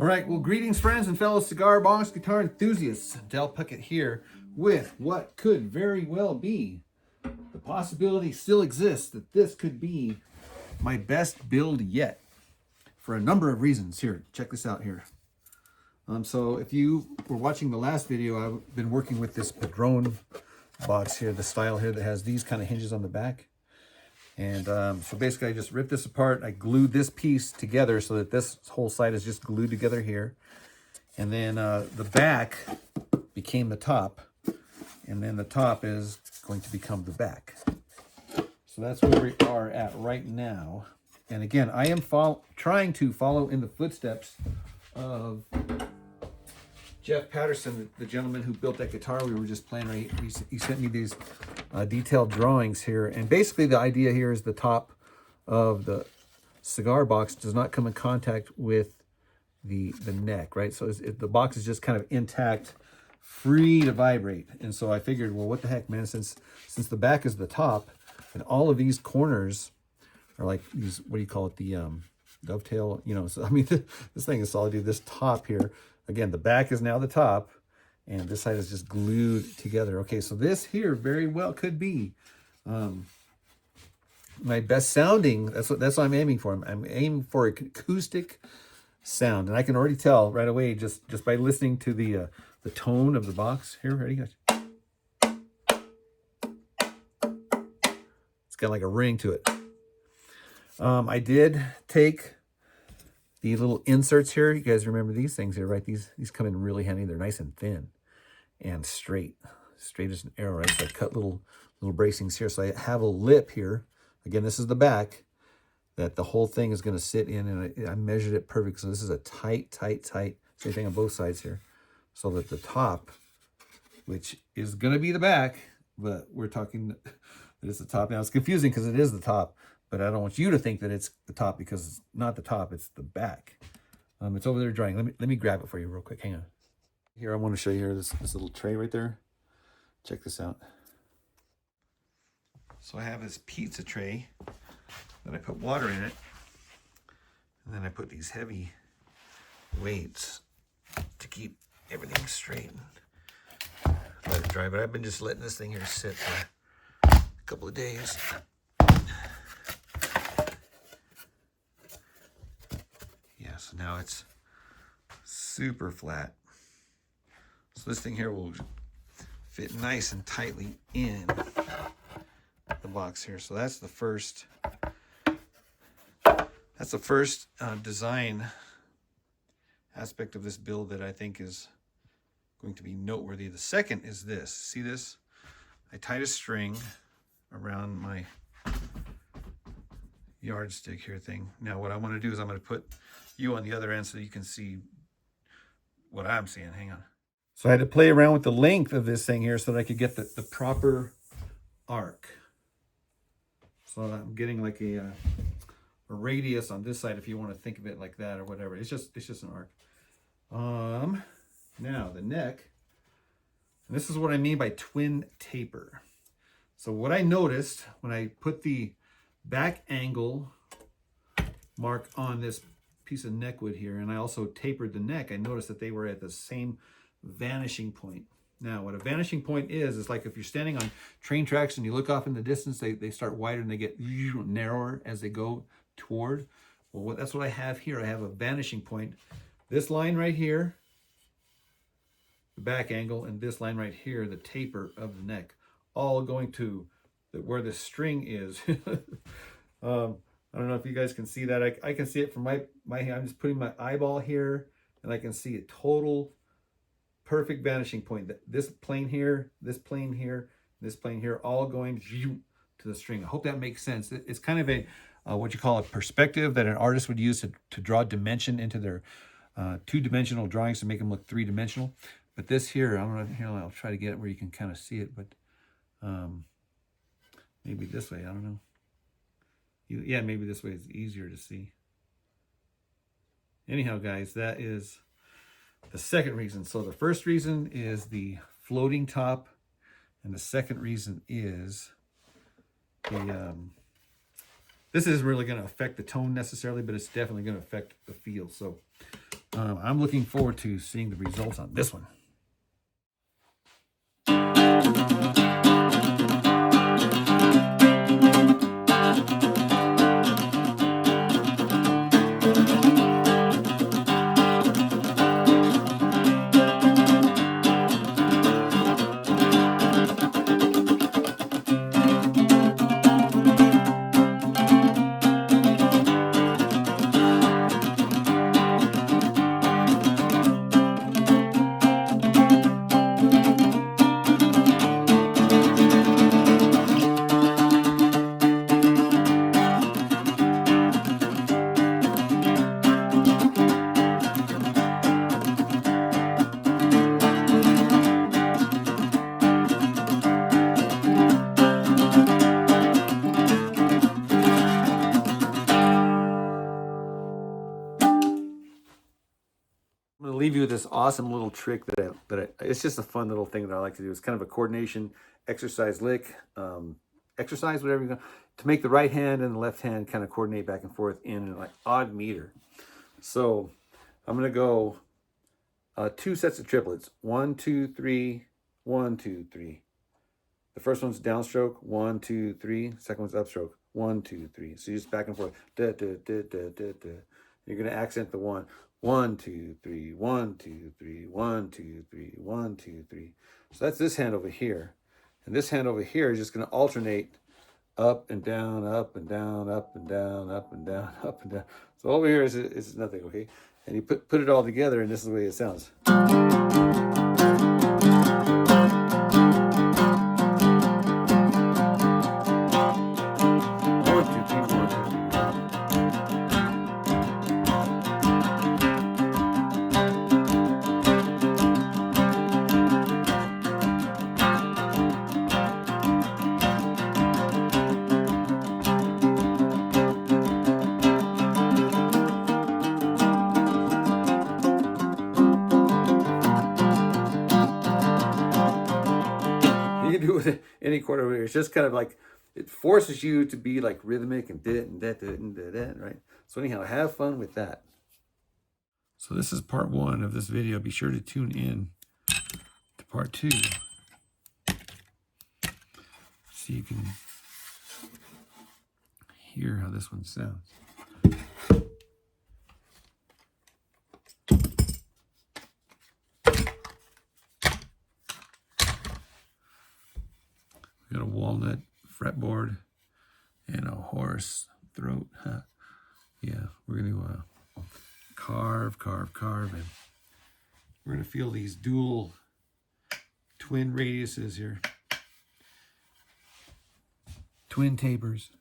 right, well, greetings, friends and fellow cigar box guitar enthusiasts. Del Puckett here with what could very well be, the possibility still exists that this could be my best build yet for a number of reasons. Here, check this out here. So if you were watching the last video, I've been working with this Padrone box here, the style here that has these kind of hinges on the back. And so basically I just ripped this apart. I glued this piece together so that this whole side is just glued together here. And then the back became the top. And then the top is going to become the back. So that's where we are at right now. And again, I am trying to follow in the footsteps of Jeff Patterson, the gentleman who built that guitar we were just playing right. He sent me these detailed drawings here, and basically the idea here is the top of the cigar box does not come in contact with the neck, right? So the box is just kind of intact, free to vibrate. And so I figured, well, what the heck, man? Since the back is the top, and all of these corners are like these, what do you call it? The dovetail, you know. So I mean, this thing is solid. This top here. Again, the back is now the top, and this side is just glued together. Okay, so this here very well could be my best sounding. That's what I'm aiming for. I'm aiming for an acoustic sound, and I can already tell right away just by listening to the tone of the box. Here, ready, guys? It's got like a ring to it. I did take the little inserts here. You guys remember these things here, right? These come in really handy. They're nice and thin and straight as an arrow, right? So I cut little bracings here. So I have a lip here. Again, this is the back that the whole thing is going to sit in, and I measured it perfect. So this is a tight. Same thing on both sides here. So that the top, which is going to be the back, but we're talking that it's the top. Now it's confusing because it is the top. But I don't want you to think that it's the top, because it's not the top, it's the back. It's over there drying. Let me grab it for you real quick. Hang on. Here, I want to show you here this little tray right there. Check this out. So I have this pizza tray that I put water in it. And then I put these heavy weights to keep everything straight. Let it dry. But I've been just letting this thing here sit for a couple of days. So now it's super flat. So this thing here will fit nice and tightly in the box here. So that's the first design aspect of this build that I think is going to be noteworthy. The second is this. See this? I tied a string around my yardstick here thing. Now what I want to do is I'm going to put you on the other end so you can see what I'm seeing. Hang on. So I had to play around with the length of this thing here so that I could get the proper arc. So I'm getting like a radius on this side, if you want to think of it like that or whatever. It's just an arc. Now the neck, and this is what I mean by twin taper. So what I noticed when I put the back angle mark on this piece of neckwood here, and I also tapered the neck, I noticed that they were at the same vanishing point. Now what a vanishing point is like if you're standing on train tracks and you look off in the distance, they start wider and they get narrower as they go toward. Well, that's what I have here. I have a vanishing point. This line right here, the back angle, and this line right here, the taper of the neck, all going to where the string is. I don't know if you guys can see that. I can see it from my hand. I'm just putting my eyeball here, and I can see a total perfect vanishing point. This plane here, this plane here, this plane here, all going to the string. I hope that makes sense. It's kind of a what you call a perspective that an artist would use to draw dimension into their two-dimensional drawings to make them look three-dimensional. But this here, I'll try to get it where you can kind of see it, but maybe this way, I don't know. Yeah, maybe this way is easier to see. Anyhow, guys, that is the second reason. So the first reason is the floating top, and the second reason is the this isn't really going to affect the tone necessarily, but it's definitely going to affect the feel. So I'm looking forward to seeing the results on this one. I'm going to leave you with this awesome little trick it's just a fun little thing that I like to do. It's kind of a coordination exercise lick, exercise, whatever you want, to make the right hand and the left hand kind of coordinate back and forth in like odd meter. So I'm going to go 2 sets of triplets. 1, 2, 3, 1, 2, 3. The first one's downstroke, 1, 2, 3. Second one's upstroke, 1, 2, 3. So you just back and forth. Da, da, da, da, da, da. You're going to accent the 1. 1, 2, 3, 1, 2, 3, 1, 2, 3, 1, 2, 3. So that's this hand over here. And this hand over here is just going to alternate up and down, up and down, up and down, up and down, up and down. So over here is nothing, okay? And you put it all together, and this is the way it sounds. You can do it with any chord over here. It's just kind of like, it forces you to be like rhythmic and dit and that and that, right? So anyhow, have fun with that. So this is part 1 of this video. Be sure to tune in to part 2 so you can hear how this one sounds. We got a walnut fretboard and a horse throat. Yeah, we're going to carve, and we're going to feel these dual twin radiuses here. Twin tapers.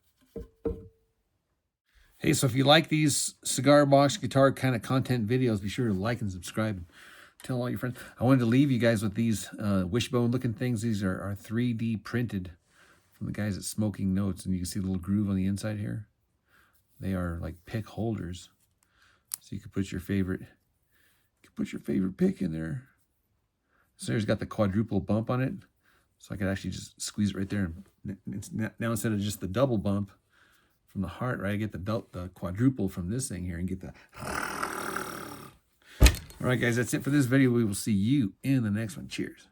Hey, so if you like these cigar box guitar kind of content videos, be sure to like and subscribe and tell all your friends. I wanted to leave you guys with these wishbone looking things. These are 3D printed from the guys at Smoking Notes, and you can see a little groove on the inside here. They are like pick holders, so you could put your favorite pick in there. So here's got the quadruple bump on it, so I could actually just squeeze it right there. And now instead of just the double bump from the heart, right, I get the quadruple from this thing here and get the. All right, guys, that's it for this video. We will see you in the next one. Cheers.